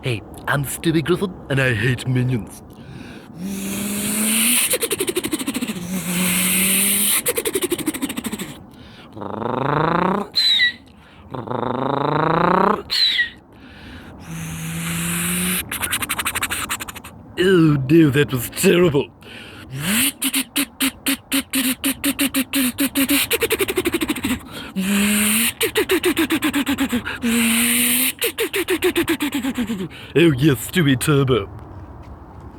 Hey, I'm Stewie Griffin, and I hate minions. Oh no, that was terrible. Oh yes, Stewie Turbo.